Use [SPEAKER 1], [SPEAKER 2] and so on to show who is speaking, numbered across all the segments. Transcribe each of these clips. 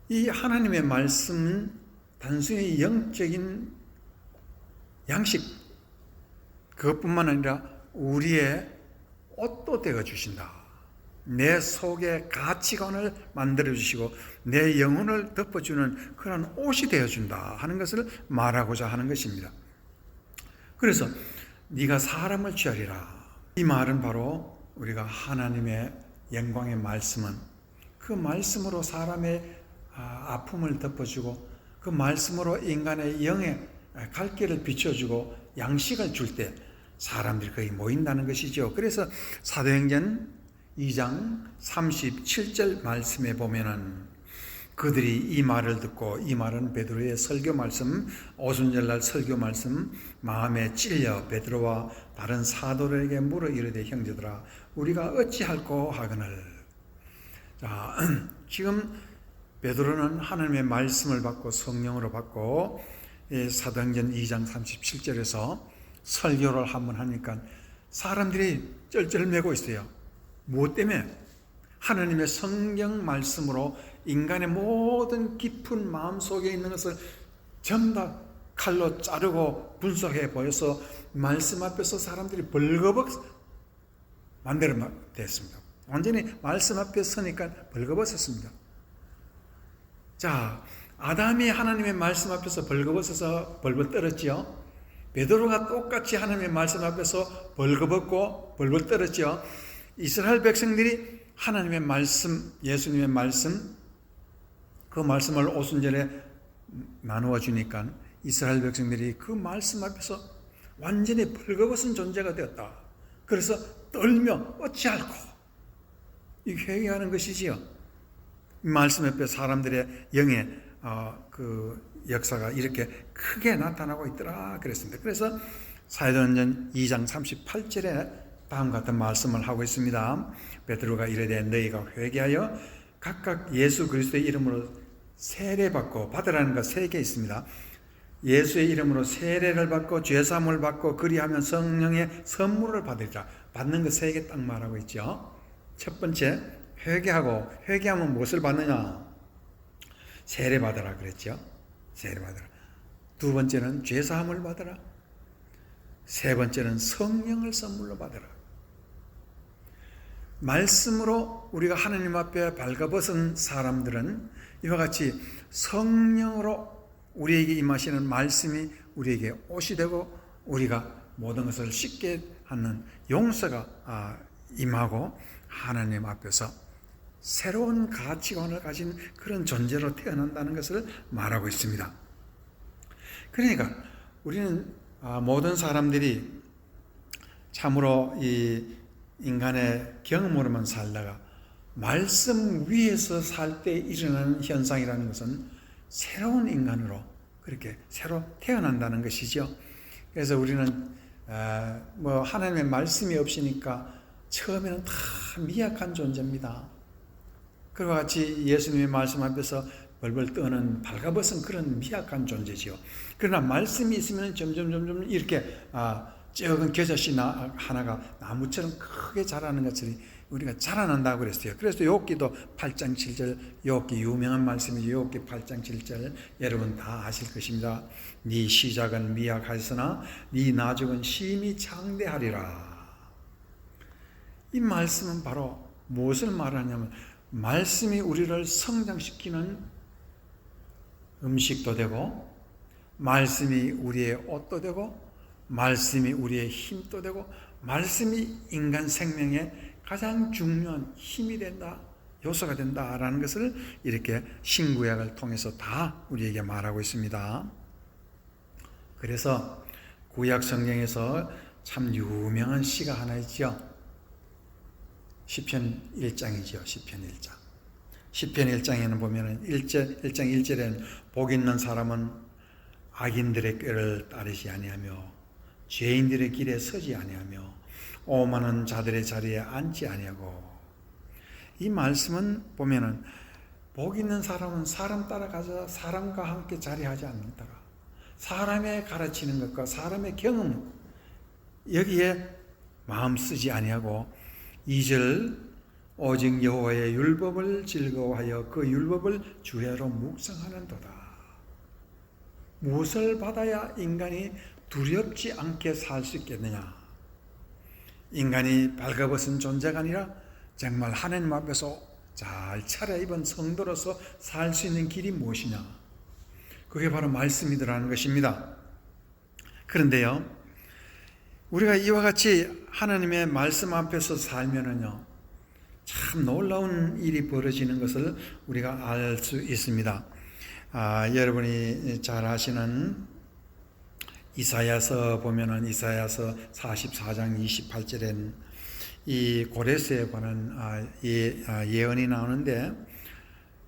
[SPEAKER 1] 이 하나님의 말씀은 단순히 영적인 양식, 그것뿐만 아니라 우리의 옷도 되어 주신다. 내 속의 가치관을 만들어 주시고 내 영혼을 덮어주는 그런 옷이 되어 준다 하는 것을 말하고자 하는 것입니다. 그래서 네가 사람을 취하리라, 이 말은 바로 우리가 하나님의 영광의 말씀은 그 말씀으로 사람의 아픔을 덮어주고 그 말씀으로 인간의 영의 갈 길을 비춰주고 양식을 줄 때 사람들이 거의 모인다는 것이죠. 그래서 사도행전 2장 37절 말씀에 보면은 그들이 이 말을 듣고, 이 말은 베드로의 설교 말씀, 오순절날 설교 말씀, 마음에 찔려 베드로와 다른 사도들에게 물어 이르되 형제들아 우리가 어찌할꼬 하거늘. 자, 지금 베드로는 하나님의 말씀을 받고 성령으로 받고 사도행전 2장 37절에서 설교를 한번 하니까 사람들이 쩔쩔매고 있어요. 무엇 때문에? 하나님의 성경 말씀으로 인간의 모든 깊은 마음속에 있는 것을 전부 다 칼로 자르고 분석해 보여서 말씀 앞에서 사람들이 벌거벗 만들어 됐습니다. 완전히 말씀 앞에 서니까 벌거벗었습니다. 자, 아담이 하나님의 말씀 앞에서 벌거벗어서 벌벌 떨었지요. 베드로가 똑같이 하나님의 말씀 앞에서 벌거벗고 벌벌 떨었지요. 이스라엘 백성들이 하나님의 말씀, 예수님의 말씀, 그 말씀을 오순절에 나누어 주니까 이스라엘 백성들이 그 말씀 앞에서 완전히 벌거벗은 존재가 되었다. 그래서 떨며 어찌할꼬 이 회개하는 것이지요. 이 말씀 앞에 사람들의 영의 그 역사가 이렇게 크게 나타나고 있더라 그랬습니다. 그래서 사도행전 2장 38절에 다음 같은 말씀을 하고 있습니다. 베드로가 이르되 너희가 회개하여 각각 예수 그리스도의 이름으로 세례받고, 받으라는 것 세 개 있습니다. 예수의 이름으로 세례를 받고 죄사함을 받고 그리하면 성령의 선물을 받으리라. 받는 것 세 개 딱 말하고 있죠. 첫 번째 회개하고, 회개하면 무엇을 받느냐? 세례 받으라 그랬죠. 세례 받으라. 두 번째는 죄사함을 받으라. 세 번째는 성령을 선물로 받으라. 말씀으로 우리가 하나님 앞에 발가벗은 사람들은 이와 같이 성령으로 우리에게 임하시는 말씀이 우리에게 옷이 되고 우리가 모든 것을 쉽게 하는 용서가 임하고 하나님 앞에서 새로운 가치관을 가진 그런 존재로 태어난다는 것을 말하고 있습니다. 그러니까 우리는 모든 사람들이 참으로 이 인간의 경험으로만 살다가 말씀 위에서 살 때 일어나는 현상이라는 것은 새로운 인간으로 그렇게 새로 태어난다는 것이죠. 그래서 우리는 하나님의 말씀이 없으니까 처음에는 다 미약한 존재입니다. 그와 같이 예수님의 말씀 앞에서 벌벌 떠는 발가벗은 그런 미약한 존재지요. 그러나 말씀이 있으면 점점 이렇게 적은 겨자씨 하나가 나무처럼 크게 자라는 것처럼 우리가 자라난다고 그랬어요. 그래서 욥기도 8장 7절, 욥기 유명한 말씀이죠. 욥기 8장 7절 여러분 다 아실 것입니다. 네 시작은 미약하였으나 네 나중은 심히 창대하리라. 이 말씀은 바로 무엇을 말하냐면 말씀이 우리를 성장시키는 음식도 되고 말씀이 우리의 옷도 되고 말씀이 우리의 힘도 되고 말씀이 인간 생명의 가장 중요한 힘이 된다, 요소가 된다라는 것을 이렇게 신구약을 통해서 다 우리에게 말하고 있습니다. 그래서 구약 성경에서 참 유명한 시가 하나 있죠. 시편 1장이죠. 시편 1장. 시편 1장에는 보면은 1장 1절에는 복 있는 사람은 악인들의 꾀를 따르지 아니하며 죄인들의 길에 서지 아니하며 오만한 자들의 자리에 앉지 아니하고. 이 말씀은 보면은 복 있는 사람은 사람 따라가서 사람과 함께 자리하지 않는다가 사람의 가르치는 것과 사람의 경험 여기에 마음 쓰지 아니하고 2절 오직 여호와의 율법을 즐거워하여 그 율법을 주야로 묵상하는도다. 무엇을 받아야 인간이 두렵지 않게 살 수 있겠느냐? 인간이 발가벗은 존재가 아니라 정말 하나님 앞에서 잘 차려입은 성도로서 살 수 있는 길이 무엇이냐? 그게 바로 말씀이더라는 것입니다. 그런데요, 우리가 이와 같이 하나님의 말씀 앞에서 살면은요, 참 놀라운 일이 벌어지는 것을 우리가 알 수 있습니다. 여러분이 잘 아시는 이사야서 보면은 이사야서 44장 28절엔 이 고레스에 관한 예언이 나오는데,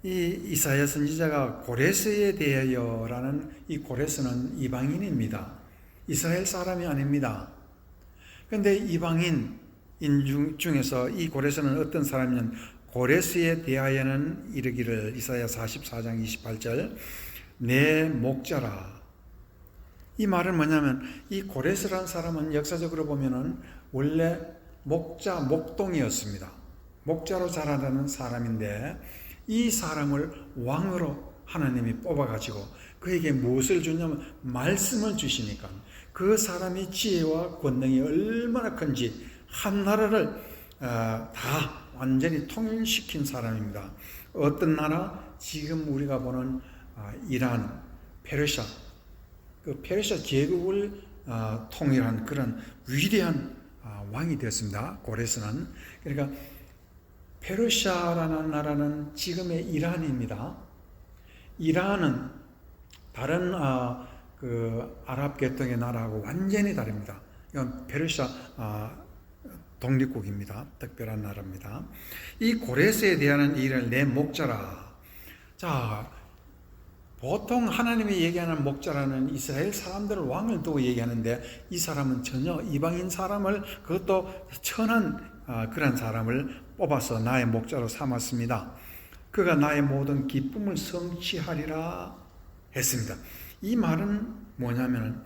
[SPEAKER 1] 이 이사야 선지자가 고레스에 대하여라는, 이 고레스는 이방인입니다. 이스라엘 사람이 아닙니다. 그런데 이방인 중에서 이 고레스는 어떤 사람이냐면, 고레스에 대하여는 이르기를, 이사야 44장 28절, 내 목자라. 이 말은 뭐냐면, 이 고레스라는 사람은 역사적으로 보면은 원래 목동이었습니다. 목자로 자라나는 사람인데, 이 사람을 왕으로 하나님이 뽑아가지고 그에게 무엇을 주냐면 말씀을 주시니까 그 사람이 지혜와 권능이 얼마나 큰지 한 나라를 다 완전히 통일시킨 사람입니다. 어떤 나라? 지금 우리가 보는 이란, 페르시아, 그 페르시아 제국을 통일한 그런 위대한 왕이 되었습니다. 고레스는. 그러니까 페르시아라는 나라는 지금의 이란입니다. 이란은 다른 그 아랍 계통의 나라하고 완전히 다릅니다. 이건 페르시아 독립국입니다. 특별한 나라입니다. 이 고레스에 대한 일을 내 목자라. 자, 보통 하나님이 얘기하는 목자라는 이스라엘 사람들을 왕을 두고 얘기하는데, 이 사람은 전혀 이방인 사람을, 그것도 천한 그런 사람을 뽑아서 나의 목자로 삼았습니다. 그가 나의 모든 기쁨을 성취하리라 했습니다. 이 말은 뭐냐면,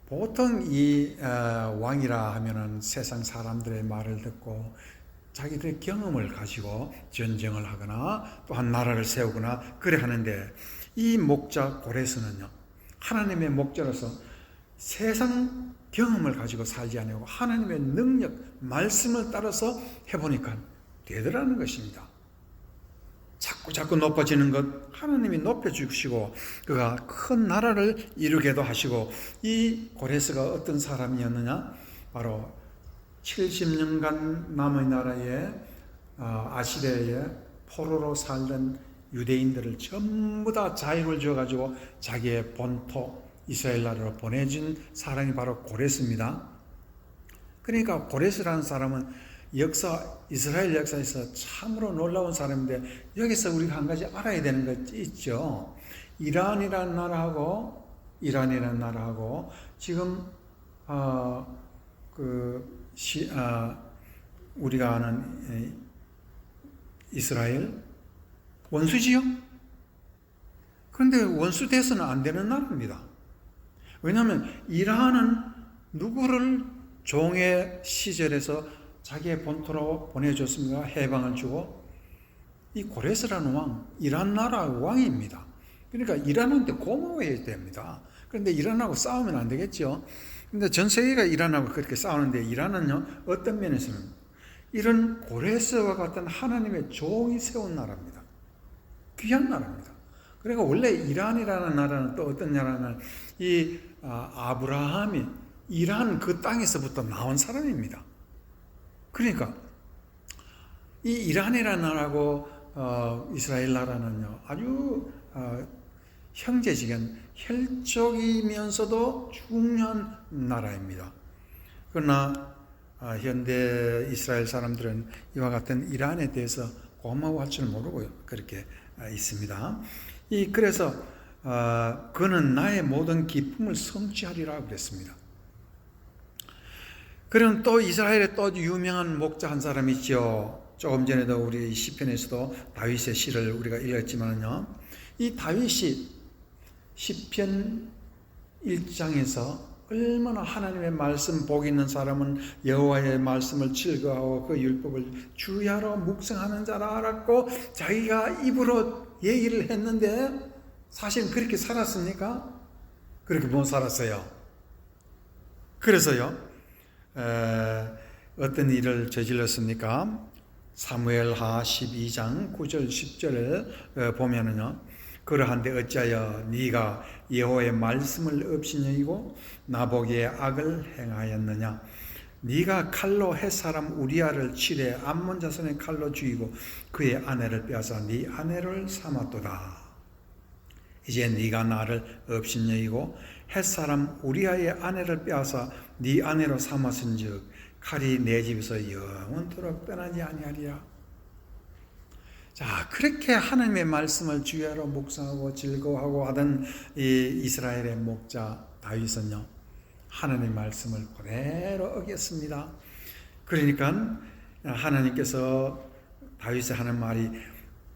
[SPEAKER 1] 보통 이 왕이라 하면은 세상 사람들의 말을 듣고 자기들의 경험을 가지고 전쟁을 하거나 또 한 나라를 세우거나 그래 하는데, 이 목자 고레스는요, 하나님의 목자로서 세상 경험을 가지고 살지 않고 하나님의 능력, 말씀을 따라서 해보니까 되더라는 것입니다. 자꾸 높아지는 것 하나님이 높여주시고 그가 큰 나라를 이루게도 하시고, 이 고레스가 어떤 사람이었느냐? 바로 70년간 남의 나라에 아시리아에 포로로 살던 유대인들을 전부 다 자유를 주어가지고 자기의 본토 이스라엘 나라로 보내준 사람이 바로 고레스입니다. 그러니까 고레스라는 사람은 이스라엘 역사에서 참으로 놀라운 사람인데, 여기서 우리가 한 가지 알아야 되는 것 있죠. 이란이라는 나라하고 지금 우리가 아는 이스라엘 원수지요. 그런데 원수 돼서는 안 되는 나라입니다. 왜냐하면 이란은 누구를 종의 시절에서 자기의 본토로 보내줬습니까? 해방을 주고. 이 고레스라는 왕, 이란 나라 왕입니다. 그러니까 이란한테 고마워해야 됩니다. 그런데 이란하고 싸우면 안 되겠죠. 근데 전 세계가 이란하고 그렇게 싸우는데, 이란은요, 어떤 면에서는 이런 고레스와 같은 하나님의 종이 세운 나라입니다. 귀한 나라입니다. 그러니까 원래 이란이라는 나라는 또 어떤 나라는 이 아브라함이 이란 그 땅에서부터 나온 사람입니다. 그러니까 이 이란이라는 나라하고 이스라엘 나라는요, 아주 형제지간 혈족이면서도 중요한 나라입니다. 그러나 현대 이스라엘 사람들은 이와 같은 이란에 대해서 고마워할 줄 모르고 그렇게 있습니다. 그래서 그는 나의 모든 기쁨을 성취하리라 그랬습니다. 그럼 또 이스라엘에 또 유명한 목자 한 사람 있죠. 조금 전에도 우리 시편에서도 다윗의 시를 우리가 읽었지만요, 이 다윗이 시편 1장에서 얼마나 하나님의 말씀 복 있는 사람은 여호와의 말씀을 즐거워하고 그 율법을 주야로 묵상하는 자라 알았고 자기가 입으로 얘기를 했는데 사실은 그렇게 살았습니까? 그렇게 못 살았어요. 그래서요 어떤 일을 저질렀습니까? 사무엘하 12장 9절 10절을 보면은요 그러한데 어찌하여 네가 여호와의 말씀을 없이 여기고 나보기에 악을 행하였느냐? 네가 칼로 햇사람 우리아를 치래 암몬 자손의 칼로 죽이고 그의 아내를 빼앗아 네 아내를 삼았도다. 이제 네가 나를 없이 여기고 햇사람 우리아의 아내를 빼앗아 네 아내로 삼았은즉 칼이 내 집에서 영원토록 떠나지 아니하리라. 자, 그렇게 하나님의 말씀을 주야로 묵상하고 즐거워하고 하던 이 이스라엘의 목자 다윗은요 하나님의 말씀을 그대로 어겼습니다. 그러니까 하나님께서 다윗에 하는 말이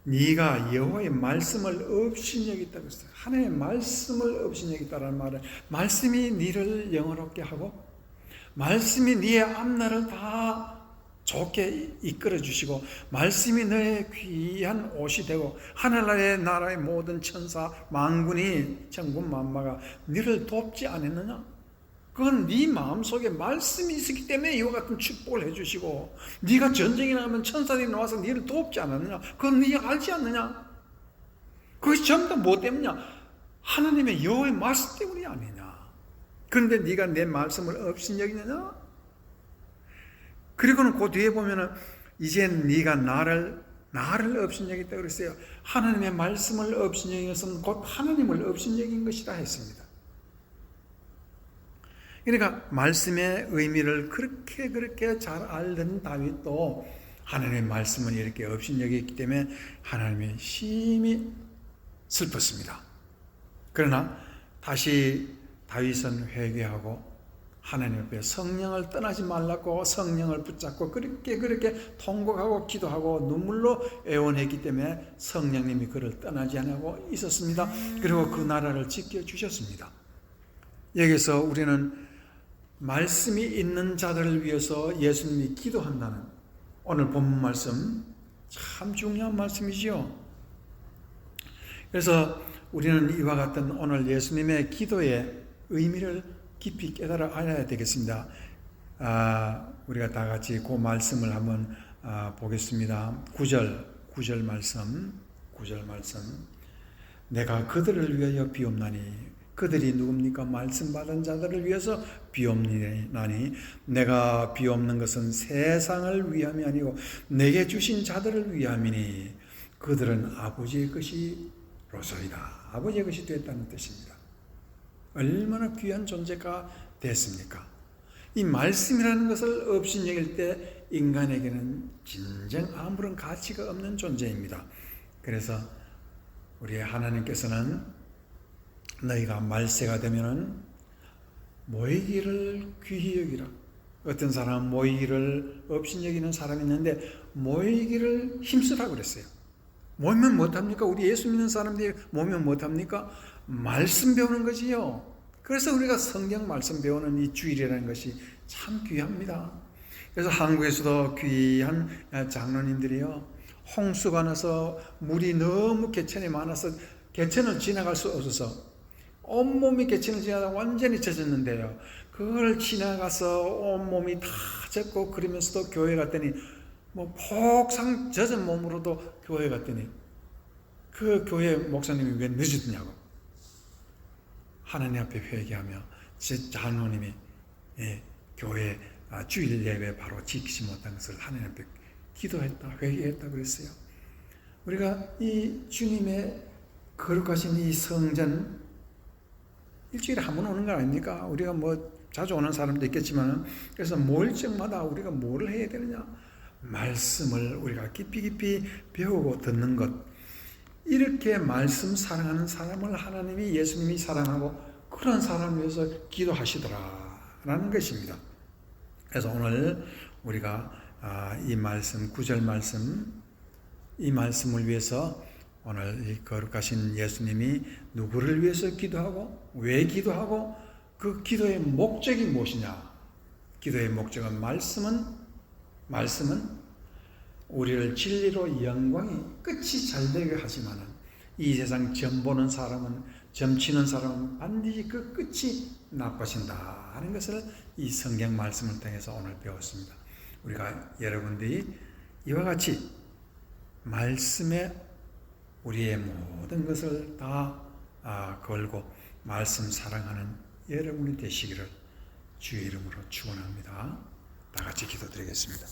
[SPEAKER 1] 네가 여호와의 말씀을 없이 여겼다고 했어요. 하나님의 말씀을 없이 여겼다는 말은 말씀이 네를 영화롭게 하고 말씀이 네의 앞날을 다 좋게 이끌어 주시고 말씀이 너의 귀한 옷이 되고 하늘나라의 나라의 모든 천사 만군이 천군 만마가 너를 돕지 않았느냐? 그건 네 마음속에 말씀이 있었기 때문에 이와 같은 축복을 해주시고 네가 전쟁에 나가면 천사들이 나와서 너를 돕지 않았느냐? 그건 네가 알지 않느냐? 그것이 전부 다 뭐 때문이냐? 하나님의 여호와의 말씀 때문이 아니냐? 그런데 네가 내 말씀을 없이 여기느냐? 그리고는 그 뒤에 보면은 이제 네가 나를 없인 여겼다 그랬어요. 하나님의 말씀을 없인 여긴 것은 곧 하나님을 없인 여긴 것이다 했습니다. 그러니까 말씀의 의미를 그렇게 잘 알던 다윗도 하나님의 말씀을 이렇게 없인 여겼기 때문에 하나님의 심히 슬펐습니다. 그러나 다시 다윗은 회개하고 하나님 앞에 성령을 떠나지 말라고 성령을 붙잡고 그렇게 통곡하고 기도하고 눈물로 애원했기 때문에 성령님이 그를 떠나지 않고 있었습니다. 그리고 그 나라를 지켜주셨습니다. 여기서 우리는 말씀이 있는 자들을 위해서 예수님이 기도한다는 오늘 본문 말씀 참 중요한 말씀이지요. 그래서 우리는 이와 같은 오늘 예수님의 기도의 의미를 깊이 깨달아 알아야 되겠습니다. 우리가 다 같이 그 말씀을 한번 보겠습니다. 9절 말씀 내가 그들을 위하여 비옵나니 그들이 누굽니까? 말씀 받은 자들을 위해서 비옵나니 내가 비옵는 것은 세상을 위함이 아니고 내게 주신 자들을 위함이니 그들은 아버지의 것이 로소이다. 아버지의 것이 됐다는 뜻입니다. 얼마나 귀한 존재가 됐습니까? 이 말씀이라는 것을 없인 여길 때 인간에게는 진정 아무런 가치가 없는 존재입니다. 그래서 우리 하나님께서는 너희가 말세가 되면은 모이기를 귀히 여기라. 어떤 사람은 모이기를 없인 여기는 사람이 있는데 모이기를 힘쓰라고 그랬어요. 모이면 못합니까? 우리 예수 믿는 사람들이 모이면 못합니까? 말씀 배우는 거지요. 그래서 우리가 성경 말씀 배우는 이 주일이라는 것이 참 귀합니다. 그래서 한국에서도 귀한 장로님들이요 홍수가 나서 물이 너무 개천이 많아서 개천을 지나갈 수 없어서 온몸이 개천을 지나다 완전히 젖었는데요 그걸 지나가서 온몸이 다 젖고 그러면서도 교회 갔더니 폭삭 젖은 몸으로도 교회 갔더니 그 교회 목사님이 왜 늦었냐고 하나님 앞에 회개하며 제 장로님이 교회 주일 예배 바로 지키지 못한 것을 하나님 앞에 기도했다 회개했다 그랬어요. 우리가 이 주님의 거룩하신 이 성전 일주일에 한 번 오는 거 아닙니까? 우리가 자주 오는 사람도 있겠지만 그래서 모일적마다 우리가 뭐를 해야 되느냐? 말씀을 우리가 깊이 배우고 듣는 것. 이렇게 말씀 사랑하는 사람을 하나님이 예수님이 사랑하고 그런 사람을 위해서 기도하시더라라는 것입니다. 그래서 오늘 우리가 이 말씀 9절 말씀 이 말씀을 위해서 오늘 이 거룩하신 예수님이 누구를 위해서 기도하고 왜 기도하고 그 기도의 목적이 무엇이냐? 기도의 목적은 말씀은 우리를 진리로 영광이 끝이 잘 되게 하지만은 이 세상 점 보는 사람은, 점 치는 사람은 반드시 그 끝이 나빠진다 하는 것을 이 성경 말씀을 통해서 오늘 배웠습니다. 우리가 여러분들이 이와 같이 말씀에 우리의 모든 것을 다 걸고 말씀 사랑하는 여러분이 되시기를 주의 이름으로 축원합니다. 다 같이 기도드리겠습니다.